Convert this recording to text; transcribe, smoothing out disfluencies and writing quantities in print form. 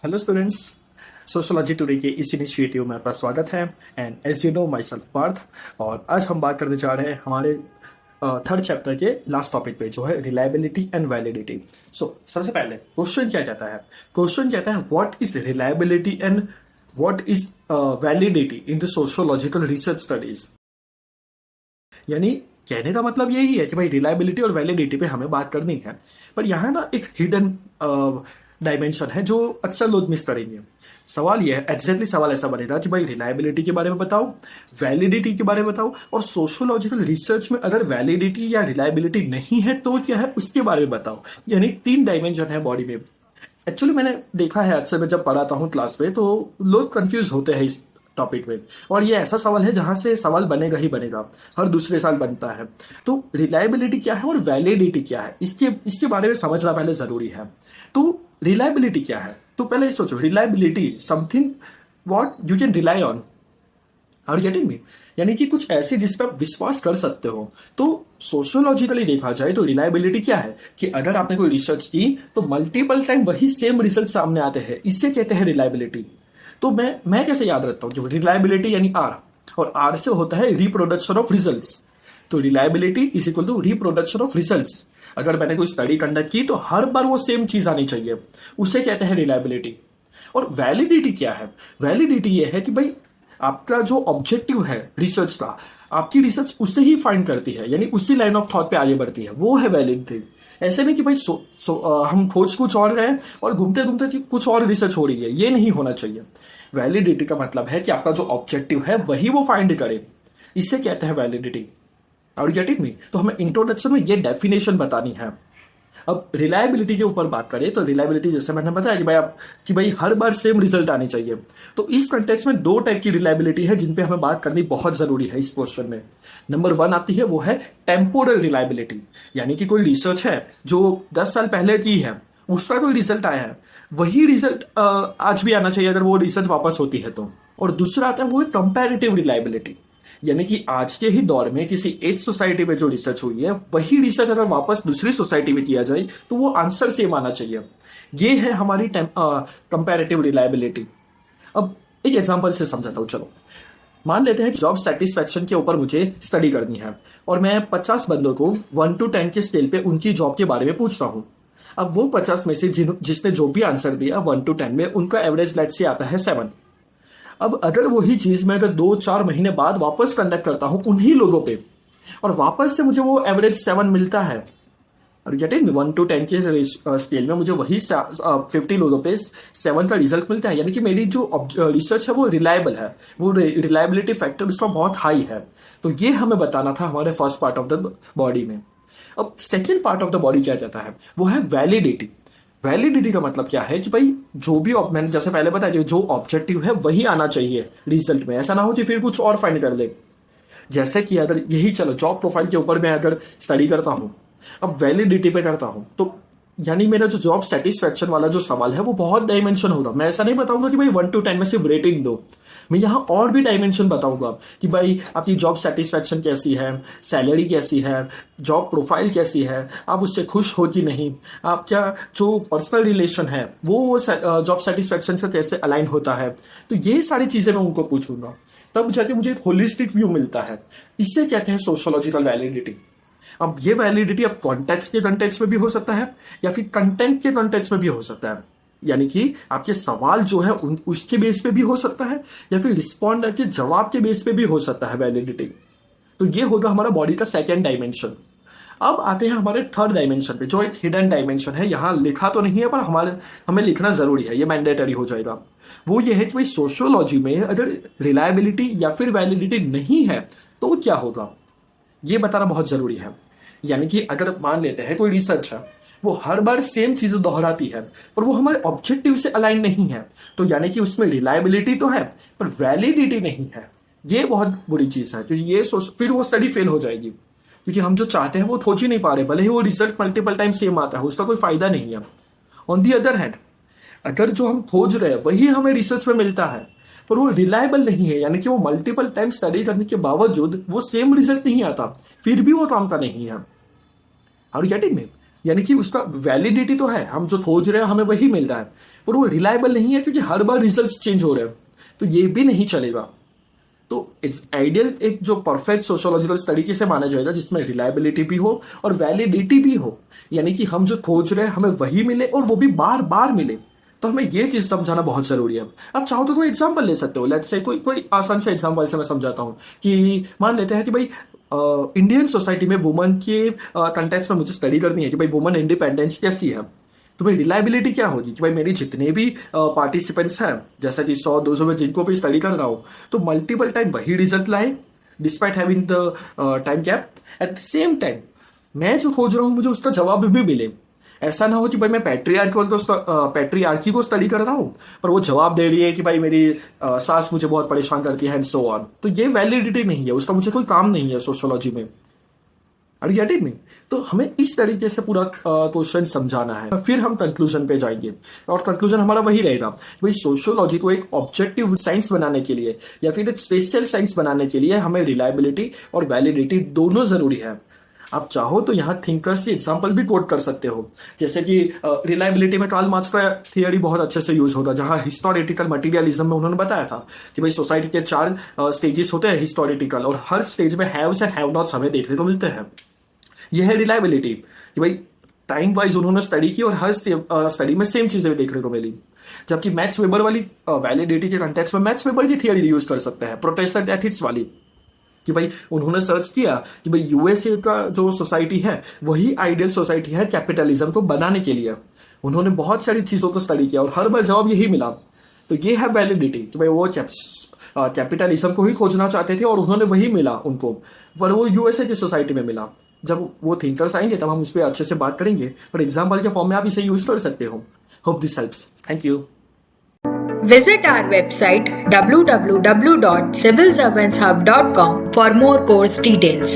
Hello students, sociology today के इस initiative में आपका स्वागत है। And as you know myself Parth. और आज हम बात करने जा रहे हैं हमारे थर्ड चैप्टर के लास्ट टॉपिक पे, जो है रिलायबिलिटी एंड वैलिडिटी। सो सबसे पहले क्वेश्चन क्या कहता है? क्वेश्चन कहता है what is reliability and what is validity in the sociological research studies. यानी कहने का मतलब यही है कि भाई रिलायबिलिटी और वैलिडिटी पे हमें बात करनी है, पर यहाँ ना एक हिडन डायमेंशन है जो अक्सर लोग मिस करेंगे। सवाल ये है, एग्जैक्टली सवाल ऐसा बनेगा कि भाई रिलायबिलिटी के बारे में बताओ, वैलिडिटी के बारे में बताओ, और सोशियोलॉजिकल रिसर्च में अगर वैलिडिटी या रिलायबिलिटी नहीं है तो क्या है उसके बारे में बताओ। यानी तीन डायमेंशन है बॉडी में। एक्चुअली मैंने देखा है अक्सर मैं जब पढ़ाता हूँ क्लास में, तो लोग कंफ्यूज होते हैं इस टॉपिक में। और ये ऐसा सवाल है जहां से सवाल बनेगा ही बनेगा, हर दूसरे साल बनता है। तो रिलायबिलिटी क्या है और वैलिडिटी क्या है, इसके बारे में समझना पहले जरूरी है। तो रिलायबिलिटी क्या है, तो पहले सोचो, reliability something what you can rely on. Are getting me? यानी कि कुछ ऐसे जिस पर आप विश्वास कर सकते हो। तो सोशियोलॉजिकली देखा जाए तो रिलायबिलिटी क्या है कि अगर आपने कोई रिसर्च की तो मल्टीपल टाइम वही सेम रिजल्ट सामने आते हैं, इससे कहते हैं रिलायबिलिटी। तो मैं कैसे याद रखता हूँ कि रिलायबिलिटी यानी आर, और आर से होता है रिप्रोडक्शन ऑफ रिजल्ट्स। तो reliability is equal to reproduction of results. अगर मैंने कोई स्टडी कंडक्ट की तो हर बार वो सेम चीज आनी चाहिए, उसे कहते हैं रिलायबिलिटी। और वैलिडिटी क्या है? वैलिडिटी ये है कि भाई आपका जो ऑब्जेक्टिव है रिसर्च का, आपकी रिसर्च उससे ही फाइंड करती है, यानी उसी लाइन ऑफ थॉट पे आगे बढ़ती है, वो है वैलिडिटी। ऐसे नहीं कि भाई हम खोज कुछ और रहे हैं और घूमते घूमते कुछ और रिसर्च हो रही है, ये नहीं होना चाहिए। वैलिडिटी का मतलब है कि आपका जो ऑब्जेक्टिव है वही वो फाइंड करे, इसे कहते हैं वैलिडिटी। और गेट इट मी? तो हमें इंट्रोडक्शन में ये डेफिनेशन बतानी है। अब रिलायबिलिटी के ऊपर बात करें तो रिलायबिलिटी जैसे मैंने बताया कि भाई हर बार सेम रिजल्ट आनी चाहिए। तो इस कंटेक्स्ट में दो टाइप की रिलायबिलिटी है जिन पे हमें बात करनी बहुत जरूरी है इस क्वेश्चन में। नंबर वन आती है, वो है टेम्पोरल रिलायबिलिटी। यानी कि कोई रिसर्च है जो 10 साल पहले की है, उसका कोई रिजल्ट आया है, वही रिजल्ट आज भी आना चाहिए अगर वो रिसर्च वापस होती है तो। और दूसरा आता है वो है कंपैरेटिव रिलायबिलिटी। यानी कि आज के ही दौर में किसी एक सोसाइटी में जो रिसर्च हुई है वही रिसर्च अगर वापस दूसरी सोसाइटी में किया जाए तो वो आंसर सेम आना चाहिए। ये है हमारी कंपैरेटिव रिलायबिलिटी। अब एक एग्जांपल से समझाता हूं। चलो मान लेते हैं जॉब सेटिस्फेक्शन के ऊपर मुझे स्टडी करनी है और मैं 50 बंदों को 1 to 10 के स्केल पे उनकी जॉब के बारे में पूछता हूं। अब वो 50 में से जिसने जो भी आंसर दिया 1 to 10 में, उनका एवरेज लेट से आता है 7। अब अगर वही चीज मैं अगर 2-4 महीने बाद वापस कंडक्ट करता हूं उन्हीं लोगों पे, और वापस से मुझे वो एवरेज 7 मिलता है, और गेट इट, 1 to 10 के स्केल में मुझे वही 50 लोगों पे 7 का रिजल्ट मिलता है, यानी कि मेरी जो रिसर्च है वो रिलायबल है, वो रिलायबिलिटी फैक्टर उसका बहुत हाई है। तो ये हमें बताना था हमारे first part of the body में। अब second part of the body क्या कहता है, वो है वैलिडिटी। वैलिडिटी का मतलब क्या है कि भाई जो भी मैंने जैसे पहले बताया, जो ऑब्जेक्टिव है वही आना चाहिए रिजल्ट में, ऐसा ना हो कि फिर कुछ और फाइंड कर ले। जैसे कि अगर यही चलो जॉब प्रोफाइल के ऊपर मैं अगर स्टडी करता हूं, अब वैलिडिटी पे करता हूं, तो यानी मेरा जो जॉब सेटिस्फेक्शन वाला जो सवाल है वो बहुत डायमेंशन होगा। मैं ऐसा नहीं बताऊंगा कि भाई 1 to 10 में सिर्फ रेटिंग दो, मैं यहाँ और भी डायमेंशन बताऊंगा कि भाई आपकी जॉब सेटिस्फेक्शन कैसी है, सैलरी कैसी है, जॉब प्रोफाइल कैसी है, आप उससे खुश हो कि नहीं, आपका जो पर्सनल रिलेशन है वो जॉब सेटिस्फेक्शन से कैसे अलाइन होता है। तो ये सारी चीजें मैं उनको पूछूंगा, तब जाके मुझे एक होलिस्टिक व्यू मिलता है। इससे कहते हैं सोशियोलॉजिकल वैलिडिटी। अब ये वैलिडिटी अब कॉन्टेक्स्ट के कंटेक्स्ट में भी हो सकता है या फिर कंटेंट के कंटेक्स्ट में भी हो सकता है, यानी कि आपके सवाल जो है उसके बेस पे भी हो सकता है या फिर रिस्पॉन्डर के जवाब के बेस पे भी हो सकता है वैलिडिटी। तो ये होगा हमारा बॉडी का सेकेंड डायमेंशन। अब आते हैं हमारे थर्ड डायमेंशन पे, जो एक हिडन डायमेंशन है, यहाँ लिखा तो नहीं है पर हमें लिखना जरूरी है, ये मैंडेटरी हो जाएगा। वो ये है कि भाई सोशियोलॉजी में अगर रिलायबिलिटी या फिर वैलिडिटी नहीं है तो क्या होगा, ये बताना बहुत जरूरी है। यानी कि अगर मान लेते हैं कोई रिसर्च है वो हर बार सेम चीजें दोहराती है और वो हमारे ऑब्जेक्टिव से अलाइन नहीं है, तो यानी कि उसमें रिलायबिलिटी तो है पर वैलिडिटी नहीं है। ये बहुत बुरी चीज है, क्योंकि ये फिर वो स्टडी फेल हो जाएगी, क्योंकि हम जो चाहते हैं वो खोज ही नहीं पा रहे, भले ही वो रिजल्ट मल्टीपल टाइम सेम आता है, उसका कोई फायदा नहीं है। ऑन दी अदर हैंड, अगर जो हम खोज रहे हैं वही हमें रिसर्च में मिलता है पर वो रिलायबल नहीं है, यानी कि वो मल्टीपल टाइम स्टडी करने के बावजूद वो सेम रिजल्ट नहीं आता, फिर भी वो काम का नहीं है। और गेटिंग में यानी कि उसका वैलिडिटी तो है, हम जो खोज रहे हैं हमें वही मिल रहा है, पर वो रिलायबल नहीं है क्योंकि हर बार रिजल्ट्स चेंज हो रहे हैं, तो ये भी नहीं चलेगा। तो इट्स आइडियल एक जो परफेक्ट सोशियोलॉजिकल तरीके से माना जाएगा जिसमें रिलायबिलिटी भी हो और वैलिडिटी भी हो, यानी कि हम जो खोज रहे हैं हमें वही मिले और वो भी बार बार मिले। तो हमें ये चीज समझाना बहुत जरूरी है। आप चाहो तो कोई एग्जांपल ले सकते हो, लेट्स से कोई कोई आसान से एग्जांपल से मैं समझाता हूँ कि मान लेते हैं कि भाई इंडियन सोसाइटी में वुमन के कंटेक्स्ट में मुझे स्टडी करनी है कि भाई वुमन इंडिपेंडेंस कैसी है। तो भाई रिलायबिलिटी क्या होगी कि भाई मेरी जितने भी पार्टिसिपेंट्स हैं, जैसा कि 100-200 में जिनको भी स्टडी कर रहा हूँ, तो मल्टीपल टाइम वही रिजल्ट लाए despite having the time gap. At the same time मैं जो खोज रहा हूँ मुझे उसका जवाब भी मिले। ऐसा ना हो कि भाई मैं पैट्रियार्की को स्टडी कर रहा हूँ पर वो जवाब दे रही है कि भाई मेरी सास मुझे बहुत परेशान करती है एंड सो ऑन। तो ये वैलिडिटी नहीं है, उसका मुझे कोई काम नहीं है सोशियोलॉजी में। Are you getting me? तो हमें इस तरीके से पूरा क्वेश्चन समझाना है, फिर हम कंक्लूजन पे जाएंगे। और कंक्लूजन हमारा वही रहेगा, भाई सोशियोलॉजी को एक ऑब्जेक्टिव साइंस बनाने के लिए या फिर एक स्पेशल साइंस बनाने के लिए हमें रिलायबिलिटी और वैलिडिटी दोनों जरूरी है। आप चाहो तो यहाँ थिंकर्स की एग्जांपल भी कोट कर सकते हो, जैसे कि रिलायबिलिटी में कार्ल मार्क्स का थियरी बहुत अच्छे से यूज होता है, जहां हिस्टोरिटिकल मटीरियलिज्म में उन्होंने बताया था कि भाई सोसाइटी के 4 स्टेजेस होते हैं हिस्टोरिटिकल, और हर स्टेज में हैव्स एंड हैव नॉट्स हमें देखने को मिलते हैं। यह है रिलायबिलिटी कि भाई टाइम वाइज उन्होंने स्टडी की और हर स्टडी में सेम चीजें भी देखने को मिली। जबकि मैक्स वेबर वाली वैलिडिटी के कंटेक्स्ट में मैक्स वेबर की थियरी यूज कर सकते हैं, प्रोटेस्टेंट एथिक्स वाली, कि भाई उन्होंने सर्च किया कि भाई यूएसए का जो सोसाइटी है वही आइडियल सोसाइटी है कैपिटलिज्म को बनाने के लिए। उन्होंने बहुत सारी चीजों को स्टडी किया और हर बार जवाब यही मिला। तो ये है वैलिडिटी कि भाई वो कैपिटलिज्म को ही खोजना चाहते थे और उन्होंने वही मिला उनको, पर वो यूएसए की सोसाइटी में मिला। जब वो थिंकर्स आएंगे तब हम उस पर अच्छे से बात करेंगे, पर एग्जाम्पल के फॉर्म में आप इसे यूज कर सकते हो। Hope this helps. Thank you. Visit our website www.civilservantshub.com for more course details.